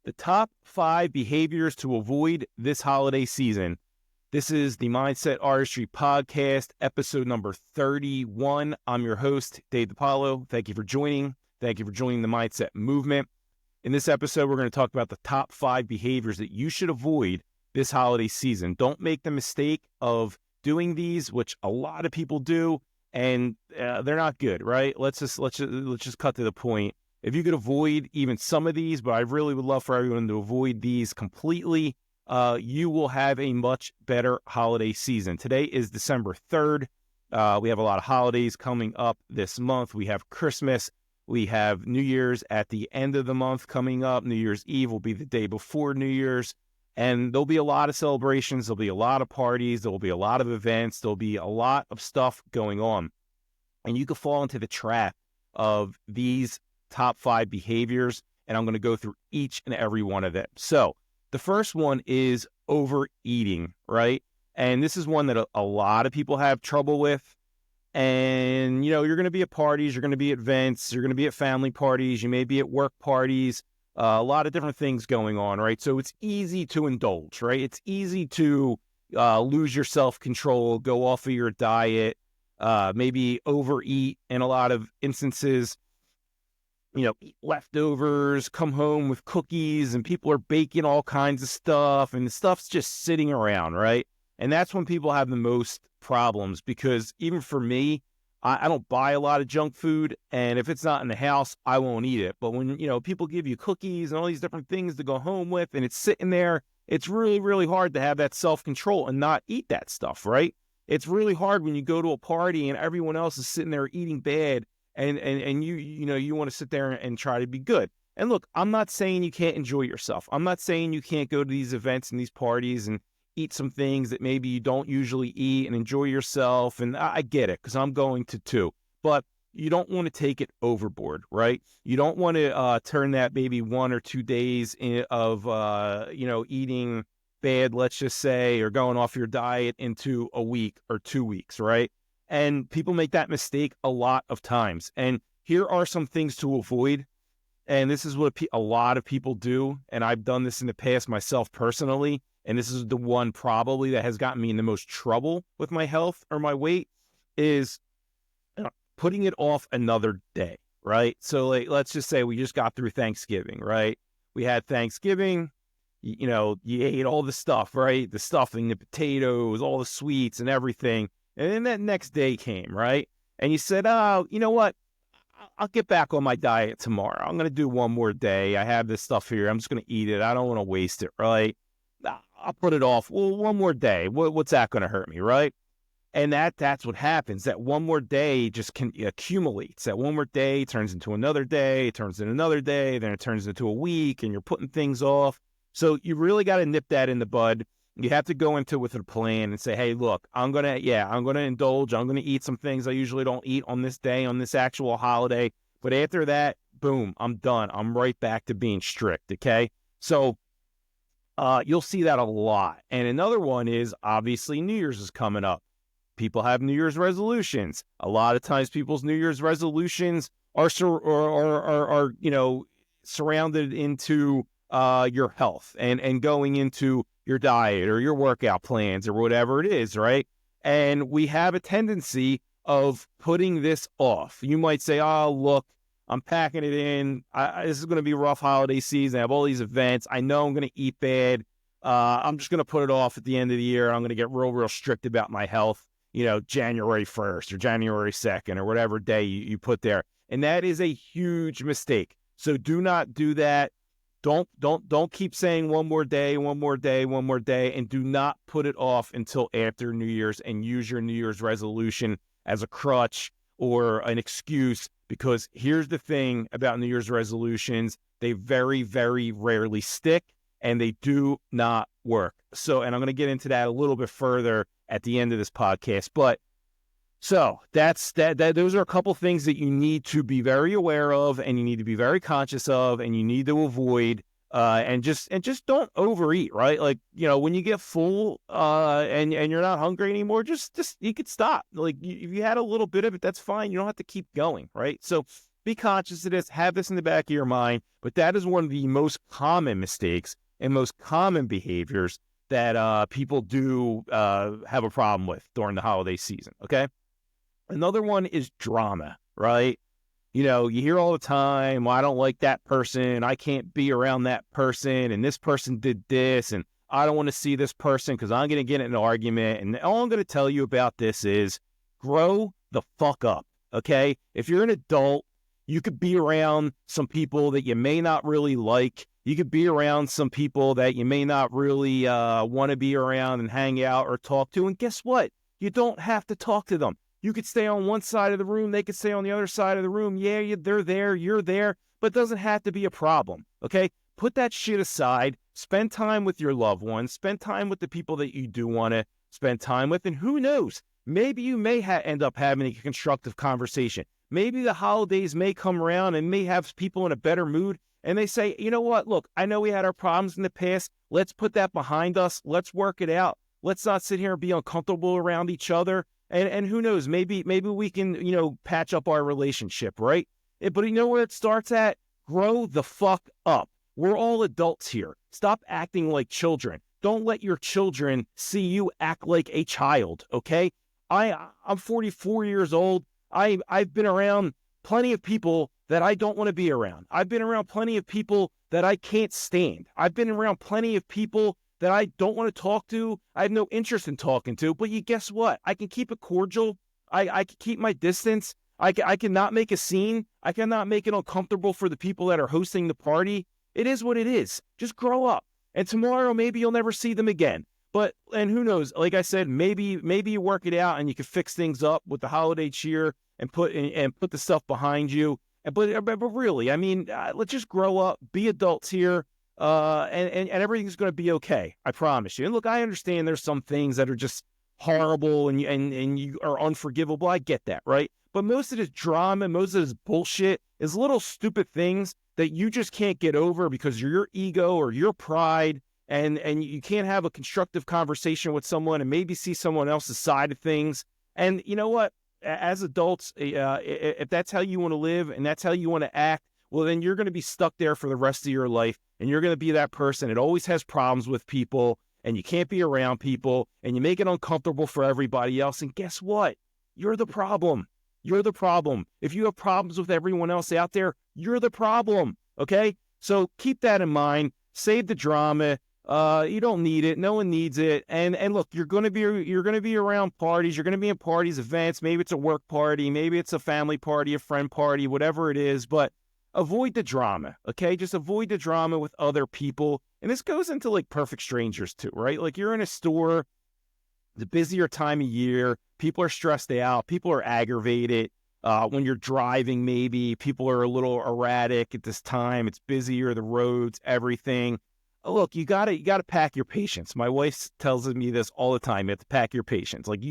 the top 5 behaviors to avoid this holiday season. This is the Mindset Artistry Podcast, episode number 31. I'm your host, David DiPaolo. Thank you for joining. Thank you for joining the Mindset Movement. In this episode, we're going to talk about the top 5 behaviors that you should avoid this holiday season. Don't make the mistake of doing these, which a lot of people do, and they're not good, right? Let's just cut to the point. If you could avoid even some of these, but I really would love for everyone to avoid these completely, you will have a much better holiday season. Today is December 3rd. We have a lot of holidays coming up this month. We have Christmas. We have New Year's at the end of the month coming up. New Year's Eve will be the day before New Year's. And there'll be a lot of celebrations. There'll be a lot of parties. There'll be a lot of events. There'll be a lot of stuff going on. And you could fall into the trap of these top 5 behaviors, and I'm going to go through each and every one of them. So the first one is overeating, right? And this is one that a lot of people have trouble with. And, you're going to be at parties, you're going to be at events, you're going to be at family parties, you may be at work parties, a lot of different things going on, right? So it's easy to indulge, right? It's easy to lose your self-control, go off of your diet, maybe overeat in a lot of instances. Eat leftovers, come home with cookies, and people are baking all kinds of stuff, and the stuff's just sitting around, right? And that's when people have the most problems, because even for me, I don't buy a lot of junk food, and if it's not in the house, I won't eat it. But when, people give you cookies and all these different things to go home with, and it's sitting there, it's really, really hard to have that self-control and not eat that stuff, right? It's really hard when you go to a party and everyone else is sitting there eating bad, and you want to sit there and try to be good. And look, I'm not saying you can't enjoy yourself. I'm not saying you can't go to these events and these parties and eat some things that maybe you don't usually eat and enjoy yourself. And I get it, because I'm going to too. But you don't want to take it overboard, right? You don't want to turn that maybe 1 or 2 days of eating bad, let's just say, or going off your diet into a week or 2 weeks, right? And people make that mistake a lot of times. And here are some things to avoid. And this is what a lot of people do. And I've done this in the past myself personally. And this is the one probably that has gotten me in the most trouble with my health or my weight, is putting it off another day, right? So let's just say we just got through Thanksgiving, right? We had Thanksgiving, you ate all the stuff, right? The stuffing, the potatoes, all the sweets and everything. And then that next day came, right? And you said, oh, you know what? I'll get back on my diet tomorrow. I'm going to do one more day. I have this stuff here. I'm just going to eat it. I don't want to waste it, right? I'll put it off. Well, one more day. What's that going to hurt me, right? And that's what happens. That one more day just accumulates. That one more day turns into another day, turns into another day, then it turns into a week, and you're putting things off. So you really got to nip that in the bud. You have to go into it with a plan and say, hey, look, I'm going to indulge. I'm going to eat some things I usually don't eat on this day, on this actual holiday. But after that, boom, I'm done. I'm right back to being strict, okay? So you'll see that a lot. And another one is, obviously, New Year's is coming up. People have New Year's resolutions. A lot of times people's New Year's resolutions are surrounded into your health and going into your diet or your workout plans or whatever it is, right? And we have a tendency of putting this off. You might say, oh, look, I'm packing it in. This is going to be a rough holiday season. I have all these events. I know I'm going to eat bad. I'm just going to put it off at the end of the year. I'm going to get real, real strict about my health, January 1st or January 2nd or whatever day you put there. And that is a huge mistake. So do not do that. Don't keep saying one more day, and do not put it off until after New Year's and use your New Year's resolution as a crutch or an excuse, because here's the thing about New Year's resolutions. They very, very rarely stick, and they do not work. So, and I'm going to get into that a little bit further at the end of this podcast, but so that's that. Those are a couple things that you need to be very aware of, and you need to be very conscious of, and you need to avoid. And just don't overeat, right? Like, when you get full and you're not hungry anymore, just you could stop. Like, if you had a little bit of it, that's fine. You don't have to keep going, right? So be conscious of this, have this in the back of your mind, but that is one of the most common mistakes and most common behaviors that people do have a problem with during the holiday season, okay? Another one is drama, right? You know, you hear all the time, well, I don't like that person, I can't be around that person, and this person did this, and I don't want to see this person because I'm going to get in an argument. And all I'm going to tell you about this is grow the fuck up, okay? If you're an adult, you could be around some people that you may not really like. You could be around some people that you may not really want to be around and hang out or talk to. And guess what? You don't have to talk to them. You could stay on one side of the room. They could stay on the other side of the room. Yeah, they're there. You're there. But it doesn't have to be a problem, okay? Put that shit aside. Spend time with your loved ones. Spend time with the people that you do want to spend time with. And who knows? Maybe you may end up having a constructive conversation. Maybe the holidays may come around and may have people in a better mood. And they say, you know what? Look, I know we had our problems in the past. Let's put that behind us. Let's work it out. Let's not sit here and be uncomfortable around each other. And who knows? Maybe we can, patch up our relationship, right? But you know where it starts at? Grow the fuck up. We're all adults here. Stop acting like children. Don't let your children see you act like a child, okay? I'm 44 years old. I've been around plenty of people that I don't want to be around. I've been around plenty of people that I can't stand. I've been around plenty of people that I don't want to talk to. I have no interest in talking to. But guess what? I can keep it cordial. I can keep my distance. I cannot make a scene. I cannot make it uncomfortable for the people that are hosting the party. It is what it is. Just grow up. And tomorrow, maybe you'll never see them again. And who knows? Like I said, maybe you work it out and you can fix things up with the holiday cheer and put the stuff behind you. But really, I mean, let's just grow up, be adults here, and everything's going to be okay. I promise you. And look, I understand there's some things that are just horrible and you are unforgivable. I get that, right? But most of this drama, most of this bullshit is little stupid things that you just can't get over because of your ego or your pride, and you can't have a constructive conversation with someone and maybe see someone else's side of things. And you know what? As adults, if that's how you want to live and that's how you want to act, well, then you're going to be stuck there for the rest of your life, and you're going to be that person that always has problems with people, and you can't be around people, and you make it uncomfortable for everybody else. And guess what? You're the problem. You're the problem. If you have problems with everyone else out there, you're the problem, okay? So keep that in mind. Save the drama. You don't need it. No one needs it. And look, you're going to be around parties. You're going to be in parties, events. Maybe it's a work party. Maybe it's a family party, a friend party, whatever it is. But avoid the drama, okay? Just avoid the drama with other people. And this goes into like perfect strangers too, right? Like you're in a store, the busier time of year, people are stressed out, people are aggravated. When you're driving, maybe people are a little erratic at this time. It's busier, the roads, everything. Look, you gotta pack your patience. My wife tells me this all the time. You have to pack your patience. Like,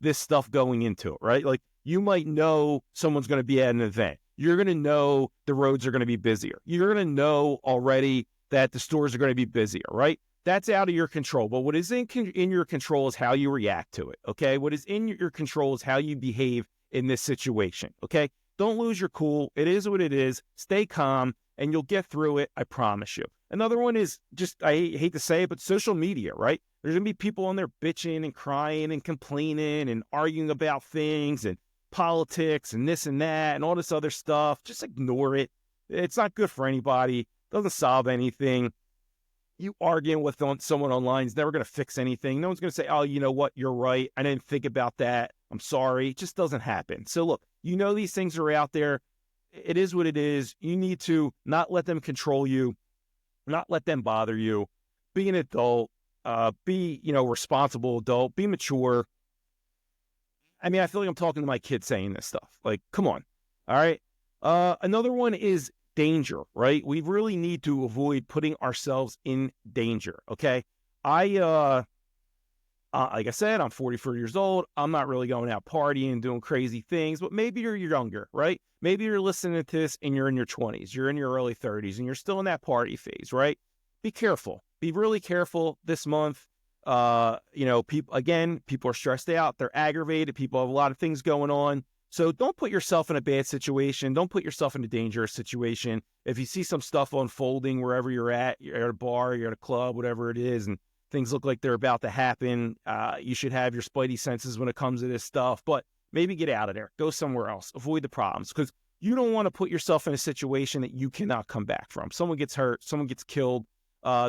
this stuff going into it, right? Like, you might know someone's going to be at an event. You're going to know the roads are going to be busier. You're going to know already that the stores are going to be busier, right? That's out of your control. But what is in your control is how you react to it, okay? What is in your control is how you behave in this situation, okay? Don't lose your cool. It is what it is. Stay calm, and you'll get through it. I promise you. Another one is just, I hate to say it, but social media, right? There's going to be people on there bitching and crying and complaining and arguing about things and politics and this and that and all this other stuff. Just ignore it. It's not good for anybody. Doesn't solve anything. You arguing with someone online is never going to fix anything. No one's going to say, oh, you know what? You're right. I didn't think about that. I'm sorry. It just doesn't happen. So look, these things are out there. It is what it is. You need to not let them control you, not let them bother you. Be an adult. Be, responsible adult. Be mature. I mean, I feel like I'm talking to my kids saying this stuff. Like, come on. All right. Another one is danger, right? We really need to avoid putting ourselves in danger. Okay. Like I said, I'm 44 years old. I'm not really going out partying and doing crazy things, but maybe you're younger, right? Maybe you're listening to this and you're in your 20s, you're in your early 30s, and you're still in that party phase, right? Be careful. Be really careful this month. People are stressed out. They're aggravated. People have a lot of things going on. So don't put yourself in a bad situation. Don't put yourself in a dangerous situation. If you see some stuff unfolding wherever you're at a bar, you're at a club, whatever it is, and things look like they're about to happen, you should have your spidey senses when it comes to this stuff. But maybe get out of there. Go somewhere else. Avoid the problems, because you don't want to put yourself in a situation that you cannot come back from. Someone gets hurt. Someone gets killed.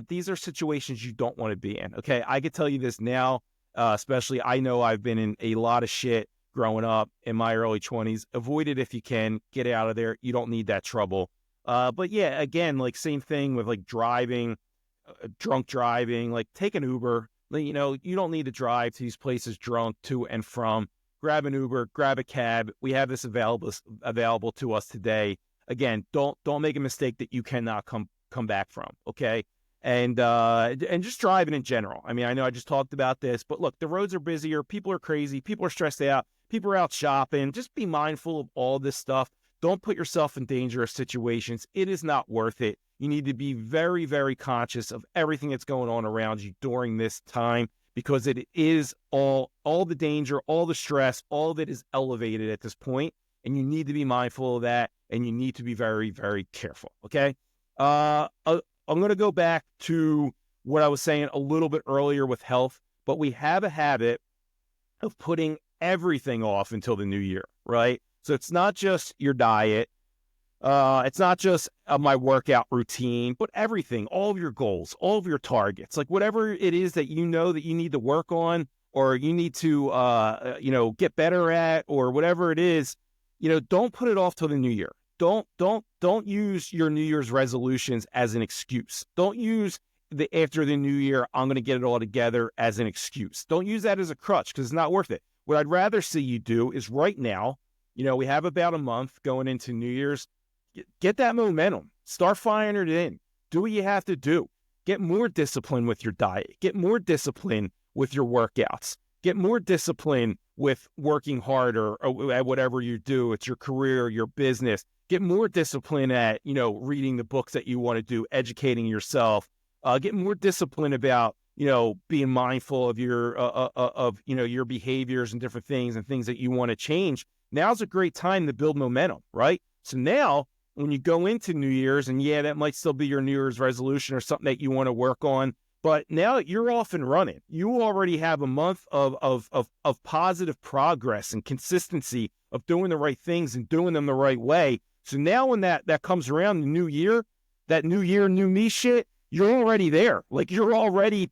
These are situations you don't want to be in, okay? I can tell you this now, especially I know I've been in a lot of shit growing up in my early 20s. Avoid it if you can. Get out of there. You don't need that trouble. But yeah, again, like same thing with like driving, drunk driving, like take an Uber. You know, you don't need to drive to these places drunk to and from. Grab an Uber, grab a cab. We have this available to us today. Again, don't make a mistake that you cannot come back from, okay? And just driving in general. I mean, I know I just talked about this, but look, the roads are busier. People are crazy. People are stressed out. People are out shopping. Just be mindful of all this stuff. Don't put yourself in dangerous situations. It is not worth it. You need to be very, very conscious of everything that's going on around you during this time, because it is all the danger, all the stress, all of it is elevated at this point, and you need to be mindful of that, and you need to be very, very careful, okay? I'm going to go back to what I was saying a little bit earlier with health, but we have a habit of putting everything off until the new year, right? So it's not just your diet. It's not just my workout routine, but everything, all of your goals, all of your targets, like whatever it is that you know that you need to work on, or you need to, get better at, or whatever it is, don't put it off till the new year. Don't use your New Year's resolutions as an excuse. Don't use after the new year, I'm going to get it all together as an excuse. Don't use that as a crutch, because it's not worth it. What I'd rather see you do is right now, we have about a month going into New Year's. Get that momentum. Start firing it in. Do what you have to do. Get more discipline with your diet. Get more discipline with your workouts. Get more discipline with working harder at whatever you do. It's your career, your business. Get more discipline at, reading the books that you want to do, educating yourself. Get more discipline about, being mindful of your behaviors and different things and things that you want to change. Now's a great time to build momentum, right? So now when you go into New Year's, and yeah, that might still be your New Year's resolution or something that you want to work on, but now you're off and running. You already have a month of positive progress and consistency of doing the right things and doing them the right way. So now when that comes around, the new year, new me shit, you're already there. Like you already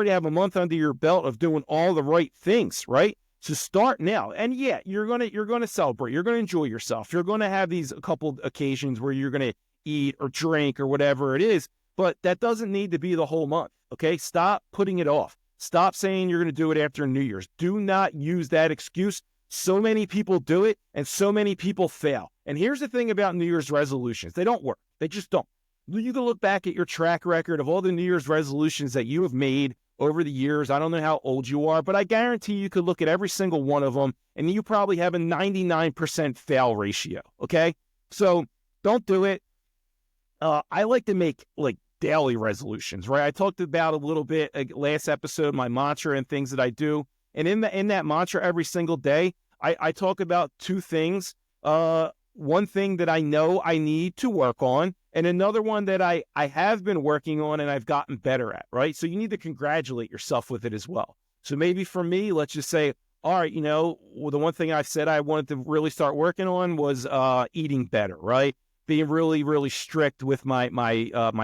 have a month under your belt of doing all the right things, right? So start now. And yeah, you're gonna celebrate. You're gonna enjoy yourself. You're gonna have these a couple occasions where you're gonna eat or drink or whatever it is, but that doesn't need to be the whole month. Okay? Stop putting it off. Stop saying you're gonna do it after New Year's. Do not use that excuse. So many people do it, and so many people fail. And here's the thing about New Year's resolutions. They don't work. They just don't. You can look back at your track record of all the New Year's resolutions that you have made over the years. I don't know how old you are, but I guarantee you could look at every single one of them, and you probably have a 99% fail ratio, okay? So don't do it. I like to make like daily resolutions, right? I talked about a little bit last episode, my mantra and things that I do. And in that mantra every single day, I talk about two things. One thing that I know I need to work on, and another one that I have been working on and I've gotten better at, right? So you need to congratulate yourself with it as well. So maybe for me, let's just say, all right, the one thing I've said I wanted to really start working on was eating better, right? Being really, really strict with my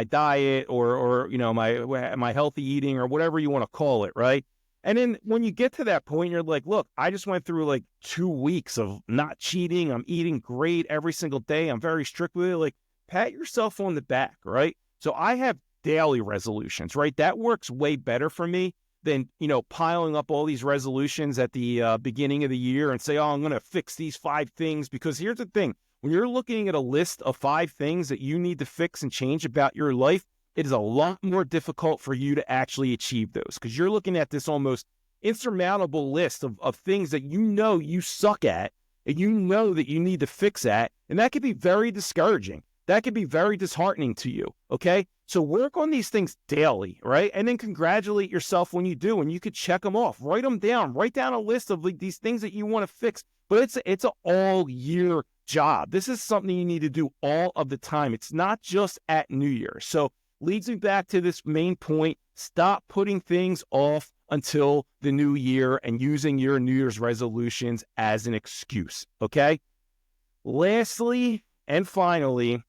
diet or my healthy eating or whatever you want to call it, right? And then when you get to that point, you're like, look, I just went through like 2 weeks of not cheating. I'm eating great every single day. I'm very strict with it. Like, pat yourself on the back, right? So I have daily resolutions, right? That works way better for me than, piling up all these resolutions at the beginning of the year and say, oh, I'm going to fix these 5 things. Because here's the thing. When you're looking at a list of 5 things that you need to fix and change about your life, it is a lot more difficult for you to actually achieve those, because you're looking at this almost insurmountable list of things that you suck at and that you need to fix at. And that could be very discouraging. That could be very disheartening to you, okay? So work on these things daily, right? And then congratulate yourself when you do, and you could check them off. Write them down. Write down a list of like these things that you want to fix. but it's an all year job. This is something you need to do all of the time. It's not just at New Year's. So leads me back to this main point. Stop putting things off until the new year and using your New Year's resolutions as an excuse. Okay. Lastly, and finally,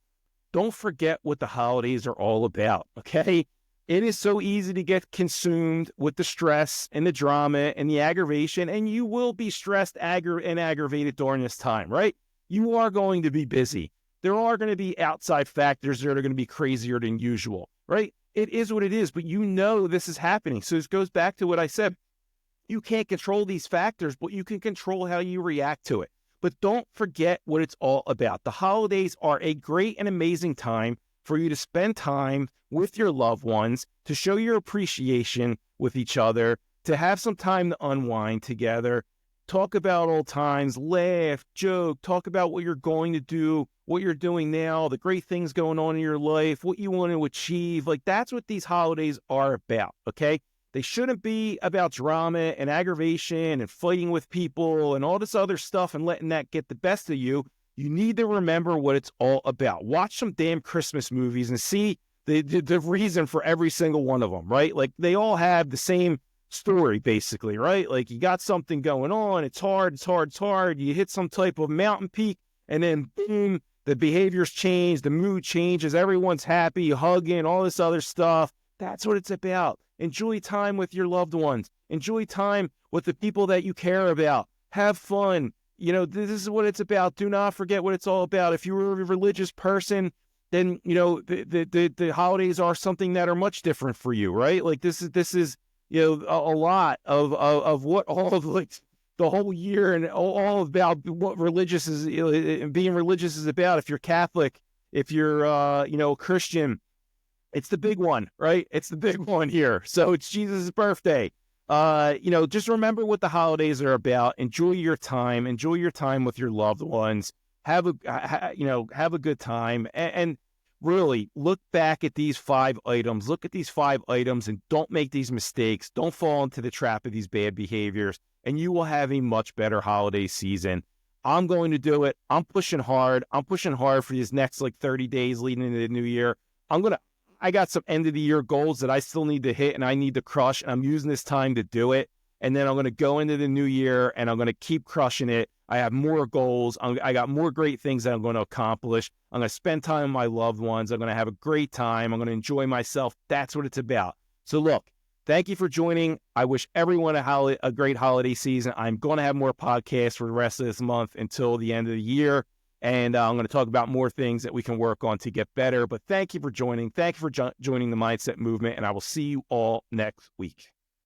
don't forget what the holidays are all about, okay? It is so easy to get consumed with the stress and the drama and the aggravation, and you will be stressed and aggravated during this time, right? You are going to be busy. There are going to be outside factors that are going to be crazier than usual, right? It is what it is, but you know this is happening. So this goes back to what I said. You can't control these factors, but you can control how you react to it. But don't forget what it's all about. The holidays are a great and amazing time for you to spend time with your loved ones, to show your appreciation with each other, to have some time to unwind together, talk about old times, laugh, joke, talk about what you're going to do, what you're doing now, the great things going on in your life, what you want to achieve. Like, that's what these holidays are about, okay? They shouldn't be about drama and aggravation and fighting with people and all this other stuff and letting that get the best of you. You need to remember what it's all about. Watch some damn Christmas movies and see the reason for every single one of them, right? Like, they all have the same story, basically, right? Like, you got something going on. It's hard. You hit some type of mountain peak, and then boom, the behaviors change. The mood changes. Everyone's happy, hugging, all this other stuff. That's what it's about. Enjoy time with your loved ones. Enjoy time with the people that you care about. Have fun. You know, this is what it's about. Do not forget what it's all about. If you're a religious person, then, you know, the holidays are something that are much different for you, right? Like, this is, you know, a lot of what all of, like, the whole year and all about what religious is, you know, being religious is about. If you're Catholic, if you're, you know, Christian, it's the big one, right? It's the big one here. So it's Jesus' birthday. You know, just remember what the holidays are about. Enjoy your time. Enjoy your time with your loved ones. Have a good time. And really look back at these 5 items. Look at these 5 items and don't make these mistakes. Don't fall into the trap of these bad behaviors, and you will have a much better holiday season. I'm going to do it. I'm pushing hard. I'm pushing hard for these next, like, 30 days leading into the new year. I got some end of the year goals that I still need to hit and I need to crush, and I'm using this time to do it. And then I'm going to go into the new year and I'm going to keep crushing it. I have more goals. I got more great things that I'm going to accomplish. I'm going to spend time with my loved ones. I'm going to have a great time. I'm going to enjoy myself. That's what it's about. So look, thank you for joining. I wish everyone a great holiday season. I'm going to have more podcasts for the rest of this month until the end of the year. And I'm going to talk about more things that we can work on to get better. But thank you for joining. Thank you for joining the Mindset Movement. And I will see you all next week.